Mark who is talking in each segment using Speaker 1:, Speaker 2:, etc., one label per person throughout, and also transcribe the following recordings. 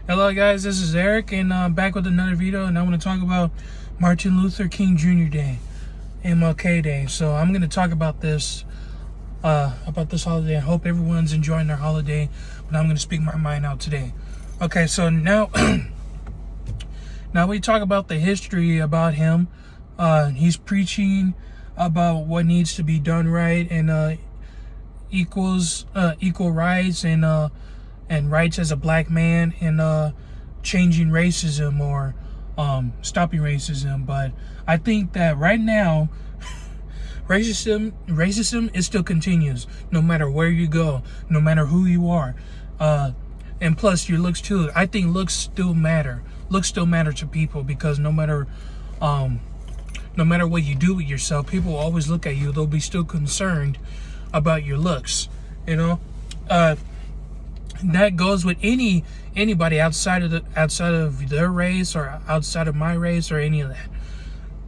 Speaker 1: Hello guys, this is Eric and I'm back with another video, and I want to talk about Martin Luther King Jr. Day, MLK Day. So I'm going to talk about this holiday. I hope everyone's enjoying their holiday, but I'm going to speak my mind out today. Okay, so now we talk about the history about him. He's preaching about what needs to be done right, and equal rights and rights as a black man, and changing racism or stopping racism. But I think that right now racism it still continues, no matter where you go, no matter who you are, and plus your looks too. I think looks still matter to people, because no matter what you do with yourself, people will always look at you. They'll be still concerned about your looks, you know. That goes with anybody outside of their race, or outside of my race, or any of that.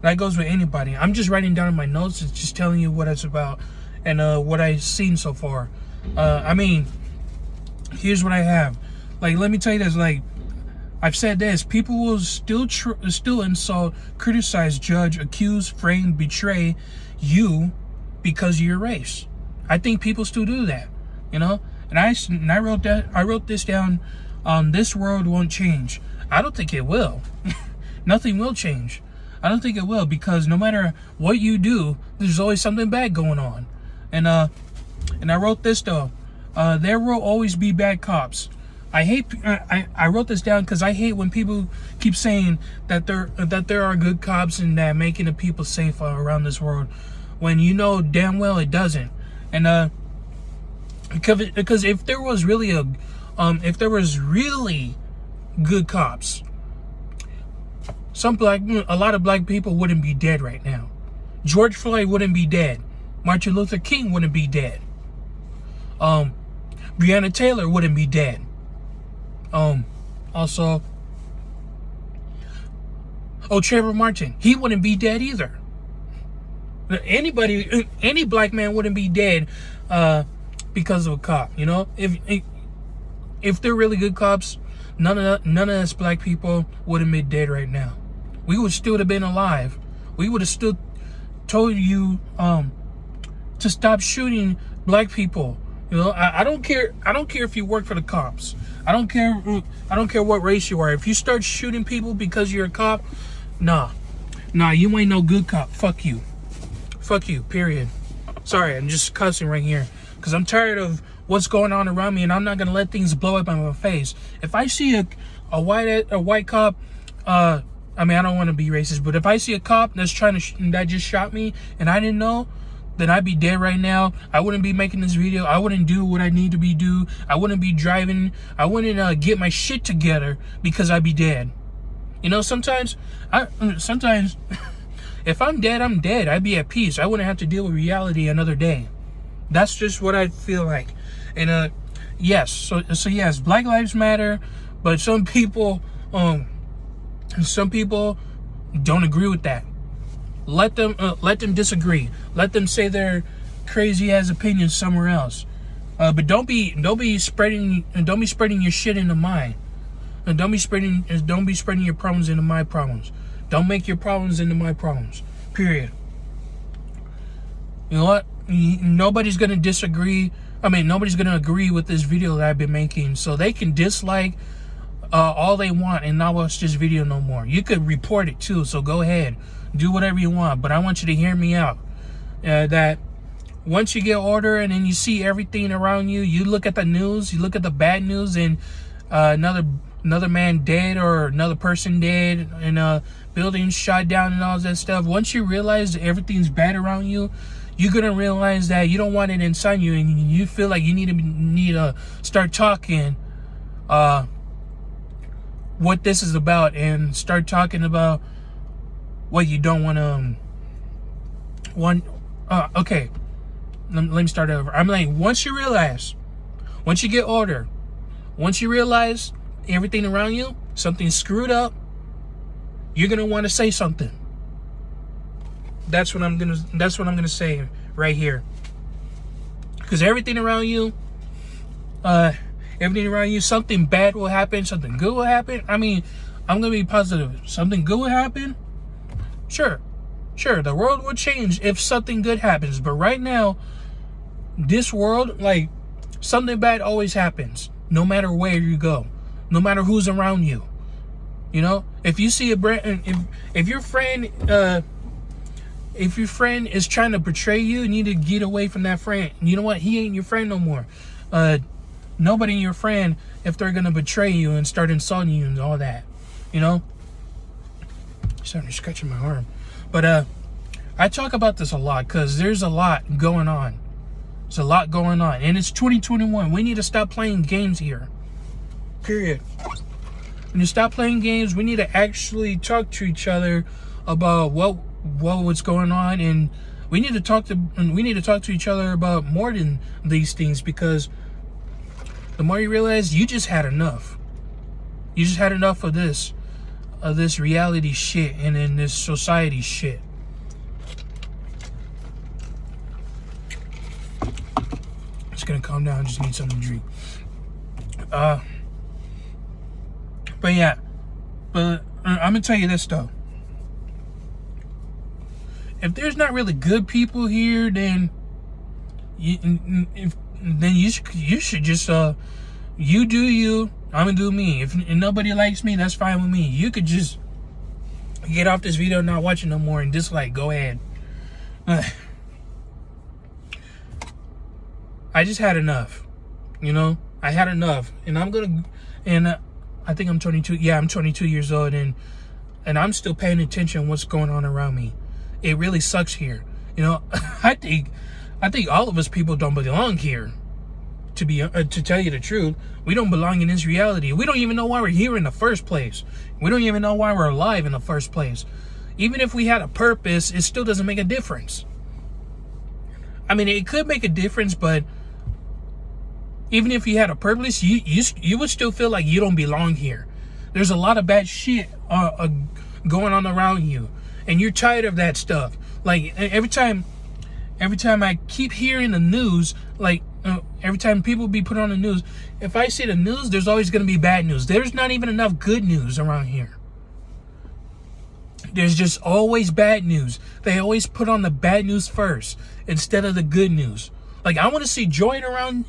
Speaker 1: That goes with anybody. I'm just writing down in my notes. It's just telling you what it's about and what I've seen so far. I mean, here's what I have. Like, let me tell you this. Like, I've said this. People will still insult, criticize, judge, accuse, frame, betray you because of your race. I think people still do that, you know. And I wrote this down. This world won't change. I don't think it will. Nothing will change. I don't think it will, because no matter what you do, there's always something bad going on. And I wrote this though. There will always be bad cops. I wrote this down because I hate when people keep saying that there are good cops and that making the people safe around this world, when you know damn well it doesn't. And because if there was really good cops, a lot of black people wouldn't be dead right now. George Floyd wouldn't be dead. Martin Luther King wouldn't be dead. Breonna Taylor wouldn't be dead. Also, Trayvon Martin, he wouldn't be dead either. Any black man wouldn't be dead because of a cop, you know. If they're really good cops, none of us black people would have been dead right now. We would still have been alive. We would have still told you to stop shooting black people. You know, I don't care if you work for the cops. I don't care what race you are. If you start shooting people because you're a cop, nah, you ain't no good cop. Fuck you, period. Sorry, I'm just cussing right here because I'm tired of what's going on around me, and I'm not gonna let things blow up in my face. If I see a white cop, I mean, I don't want to be racist, but if I see a cop that's that just shot me and I didn't know, then I'd be dead right now. I wouldn't be making this video. I wouldn't do what I need to do. I wouldn't be driving. I wouldn't get my shit together because I'd be dead. You know, sometimes if I'm dead, I'm dead. I'd be at peace. I wouldn't have to deal with reality another day. That's just what I feel like. And yes, so yes, Black Lives Matter, but some people don't agree with that. Let them disagree. Let them say their crazy ass opinions somewhere else. But don't be spreading your shit into mine. And don't be spreading your problems into my problems. Don't make your problems into my problems. Period. You know what? Nobody's gonna disagree. I mean, nobody's gonna agree with this video that I've been making. So they can dislike all they want and not watch this video no more. You could report it too. So go ahead, do whatever you want. But I want you to hear me out. That once you get order and then you see everything around you, you look at the news, you look at the bad news, and another man dead, or another person dead, and buildings shot down and all that stuff. Once you realize that everything's bad around you, you're gonna realize that you don't want it inside you, and you feel like you need to start talking what this is about, and start talking about what you don't want. Okay, let me start over. I'm like, once you get order, once you realize everything around you, something's screwed up, you're gonna want to say something. That's what I'm gonna say right here. Because everything around you, everything around you, something bad will happen, something good will happen. I mean, I'm going to be positive. Something good will happen. Sure, the world will change if something good happens. But right now, this world, like, something bad always happens, no matter where you go, no matter who's around you. You know, if you see if your friend is trying to betray you, you need to get away from that friend. You know what? He ain't your friend no more. Nobody your friend if they're gonna betray you and start insulting you and all that. You know. Starting to scratch my arm, but I talk about this a lot because there's a lot going on. There's a lot going on, and it's 2021. We need to stop playing games here. Period. When you stop playing games, we need to actually talk to each other about what's going on, and we need to talk to each other about more than these things, because the more you realize you just had enough. You just had enough of this reality shit and in this society shit. Just gonna calm down. Just need something to drink. But yeah, I'm gonna tell you this though. If there's not really good people here, then you should just you do you. I'm gonna do me. If nobody likes me, that's fine with me. You could just get off this video, not watch it no more, and dislike. Go ahead. I just had enough. You know, I had enough, and I think I'm 22. Yeah, I'm 22 years old, and I'm still paying attention to what's going on around me. It really sucks here. You know, I think all of us people don't belong here. To tell you the truth, we don't belong in this reality. We don't even know why we're here in the first place. We don't even know why we're alive in the first place. Even if we had a purpose, it still doesn't make a difference. I mean, it could make a difference, but even if you had a purpose, you would still feel like you don't belong here. There's a lot of bad shit going on around you, and you're tired of that stuff. Like every time I keep hearing the news, like every time people be put on the news, if I see the news, there's always going to be bad news. There's not even enough good news around here. There's just always bad news. They always put on the bad news first instead of the good news. Like, I want to see joy around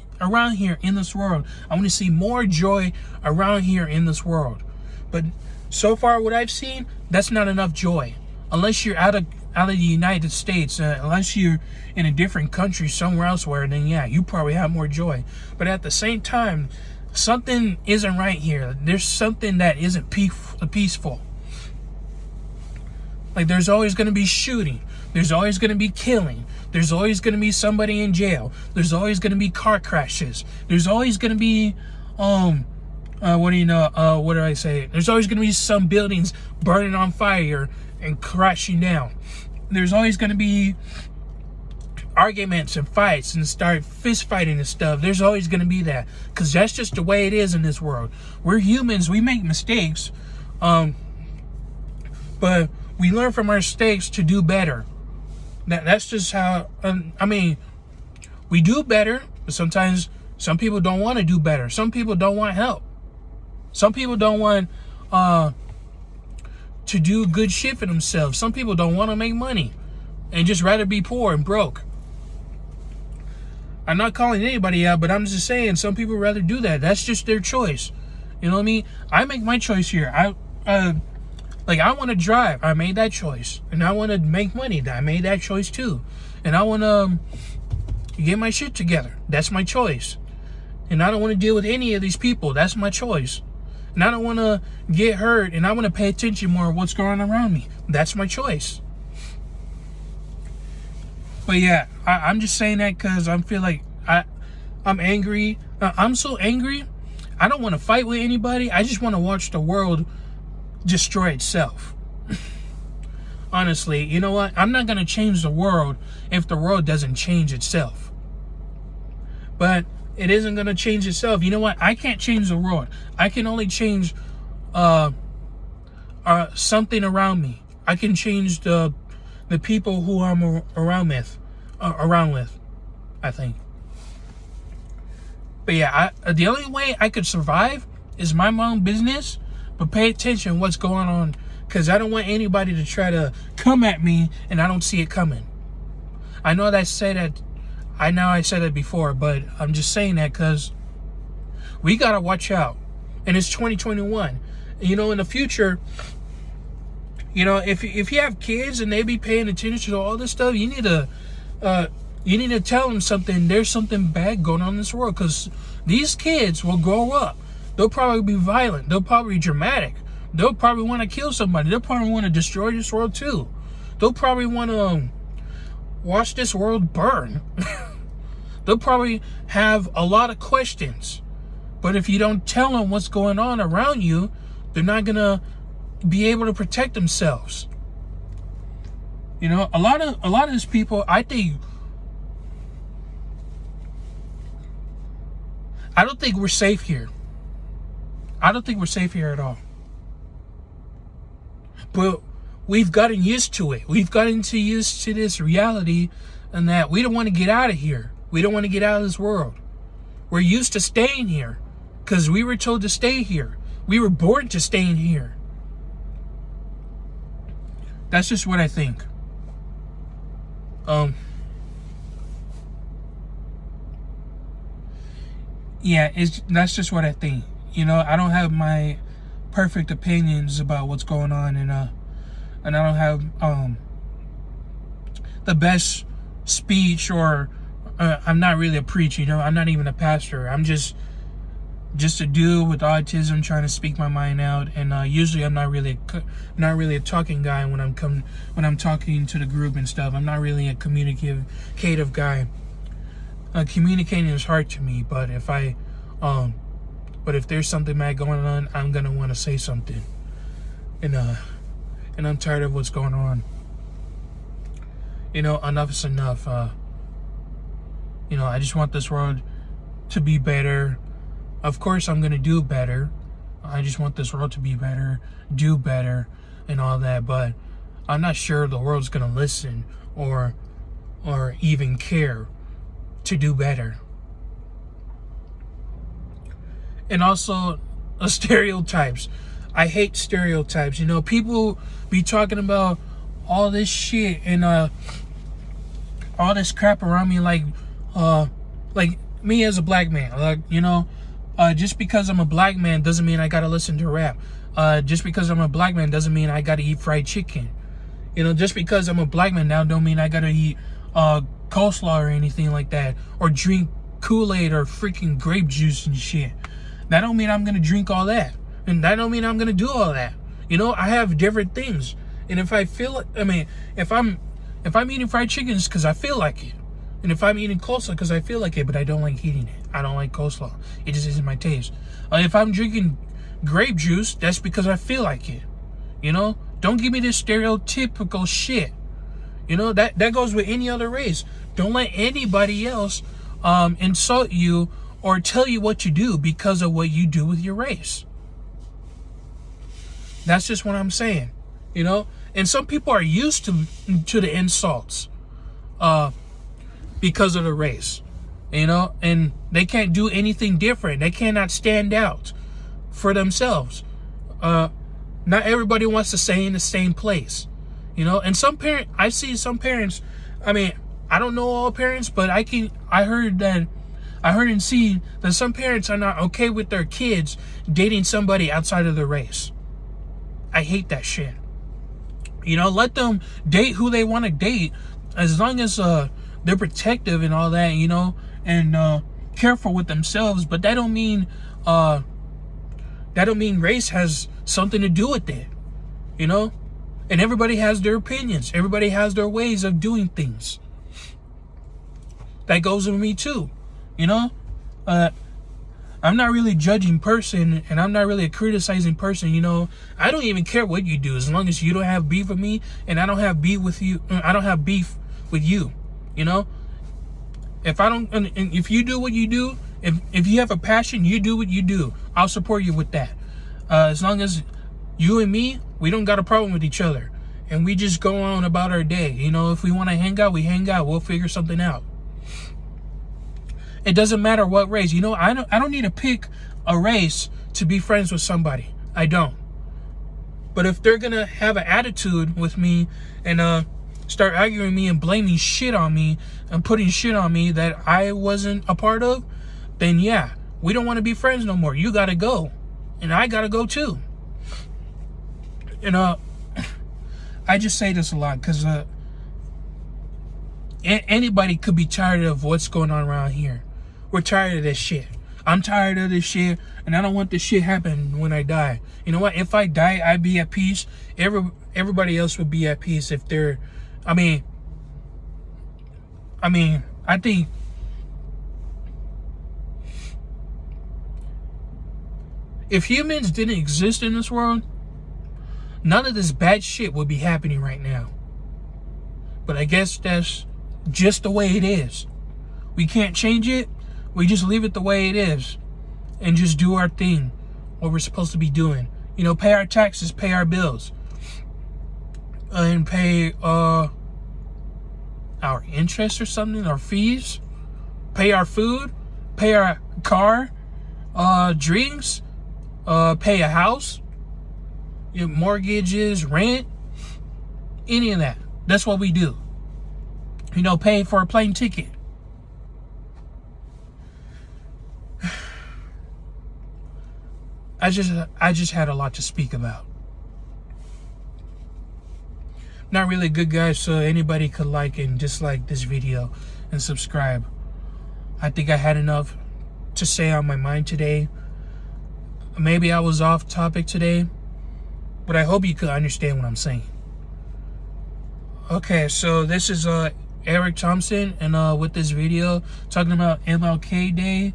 Speaker 1: here in this world. I want to see more joy around here in this world. But so far, what I've seen, that's not enough joy. Unless you're out of the United States, unless you're in a different country somewhere elsewhere, then yeah, you probably have more joy. But at the same time, something isn't right here. There's something that isn't peaceful. Like, there's always going to be shooting. There's always going to be killing. There's always going to be somebody in jail. There's always going to be car crashes. There's always going to be, what do I say? There's always going to be some buildings burning on fire and crashing down. There's always going to be arguments and fights and start fist fighting and stuff. There's always going to be that, because that's just the way it is in this world. We're humans. We make mistakes, but we learn from our mistakes to do better. That's just how. I mean, we do better, but sometimes some people don't want to do better. Some people don't want help. Some people don't want to do good shit for themselves. Some people don't want to make money and just rather be poor and broke. I'm not calling anybody out, but I'm just saying some people rather do that. That's just their choice. You know what I mean? I make my choice here. I want to drive. I made that choice. And I want to make money. I made that choice too. And I want to get my shit together. That's my choice. And I don't want to deal with any of these people. That's my choice. And I don't want to get hurt, and I want to pay attention more to what's going on around me. That's my choice. But yeah, I'm just saying that because I feel like I'm angry. I'm so angry. I don't want to fight with anybody. I just want to watch the world destroy itself. Honestly, you know what? I'm not going to change the world if the world doesn't change itself. But it isn't going to change itself. You know what? I can't change the world. I can only change something around me. I can change the people who I'm around with, I think. But yeah, the only way I could survive is mind my own business, but pay attention what's going on, because I don't want anybody to try to come at me and I don't see it coming. I know that I said that before, but I'm just saying that because we gotta watch out. And it's 2021. You know, in the future, you know, if you have kids and they be paying attention to all this stuff, you need to tell them something. There's something bad going on in this world, because these kids will grow up. They'll probably be violent. They'll probably be dramatic. They'll probably want to kill somebody. They'll probably want to destroy this world too. They'll probably want to watch this world burn. They'll probably have a lot of questions. But if you don't tell them what's going on around you, they're not going to be able to protect themselves. You know, a lot of these people, I don't think we're safe here. I don't think we're safe here at all. But we've gotten used to it. We've gotten used to this reality, and that we don't want to get out of here. We don't want to get out of this world. We're used to staying here because we were told to stay here. We were born to stay in here. That's just what I think. Yeah, that's just what I think. You know, I don't have my perfect opinions about what's going on, and I don't have the best speech, or I'm not really a preacher. You know, I'm not even a pastor. I'm just a dude with autism trying to speak my mind out, and usually I'm not really a talking guy when I'm talking to the group and stuff. I'm not really a communicative guy. Communicating is hard to me, but if there's something bad going on, I'm gonna want to say something, and I'm tired of what's going on. You know, enough is enough. You know, I just want this world to be better. Of course, I'm gonna do better. I just want this world to be better, do better, and all that. But I'm not sure the world's gonna listen or even care to do better. And also, stereotypes. I hate stereotypes. You know, people be talking about all this shit and all this crap around me, like me as a black man. Like, you know, just because I'm a black man doesn't mean I gotta listen to rap. Just because I'm a black man doesn't mean I gotta eat fried chicken. You know, just because I'm a black man now don't mean I gotta eat coleslaw or anything like that, or drink Kool-Aid or freaking grape juice and shit. That don't mean I'm gonna drink all that, and that don't mean I'm gonna do all that. You know, I have different things, and if I feel, if I'm eating fried chicken, it's because I feel like it, and if I'm eating coleslaw, because I feel like it, but I don't like eating it. I don't like coleslaw. It just isn't my taste. If I'm drinking grape juice, that's because I feel like it. You know, don't give me this stereotypical shit. You know, that goes with any other race. Don't let anybody else insult you or tell you what you do because of what you do with your race. That's just what I'm saying. You know, and some people are used to the insults because of the race. You know, and they can't do anything different. They cannot stand out for themselves. Not everybody wants to stay in the same place. You know, and I see some parents, I don't know all parents, but I heard and see that some parents are not okay with their kids dating somebody outside of their race. I hate that shit. You know, let them date who they want to date, as long as they're protective and all that, you know, and careful with themselves. But that don't mean race has something to do with it, you know. And everybody has their opinions. Everybody has their ways of doing things. That goes with me too, you know. I'm not really judging person, and I'm not really a criticizing person, you know. I don't even care what you do, as long as you don't have beef with me, and I don't have beef with you. I don't have beef with you, you know. If you do what you do, if you have a passion, you do what you do. I'll support you with that. As long as you and me, we don't got a problem with each other, and we just go on about our day. You know, if we want to hang out, we hang out. We'll figure something out. It doesn't matter what race. You know, I don't need to pick a race to be friends with somebody. I don't. But if they're gonna have an attitude with me and start arguing with me and blaming shit on me and putting shit on me that I wasn't a part of, then yeah, we don't want to be friends no more. You gotta go, and I gotta go too. And I just say this a lot because anybody could be tired of what's going on around here. We're tired of this shit. I'm tired of this shit, and I don't want this shit happen when I die. You know what? If I die, I'd be at peace. Everybody else would be at peace if they're. I mean, I think if humans didn't exist in this world, none of this bad shit would be happening right now. But I guess that's just the way it is. We can't change it. We just leave it the way it is and just do our thing, what we're supposed to be doing. You know, pay our taxes, pay our bills, and pay our interest or something, our fees, pay our food, pay our car, drinks, pay a house, you know, mortgages, rent, any of that. That's what we do. You know, pay for a plane ticket. I just had a lot to speak about. Not really a good guy, so anybody could like and dislike this video and subscribe. I think I had enough to say on my mind today. Maybe I was off topic today, but I hope you could understand what I'm saying. Okay, so this is Eric Thompson, and with this video talking about MLK Day.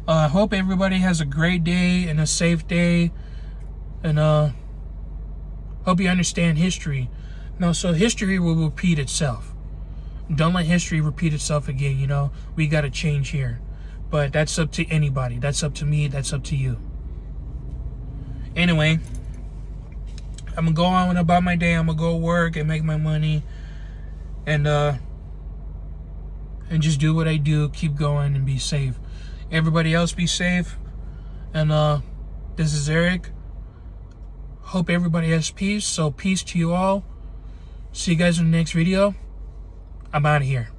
Speaker 1: I hope everybody has a great day and a safe day, and hope you understand history. No, so history will repeat itself. Don't let history repeat itself again. You know, we got to change here, but that's up to anybody. That's up to me. That's up to you. Anyway, I'm gonna go on about my day. I'm gonna go work and make my money, and just do what I do. Keep going and be safe. Everybody else be safe. And this is Eric. Hope everybody has peace. So peace to you all. See you guys in the next video. I'm out of here.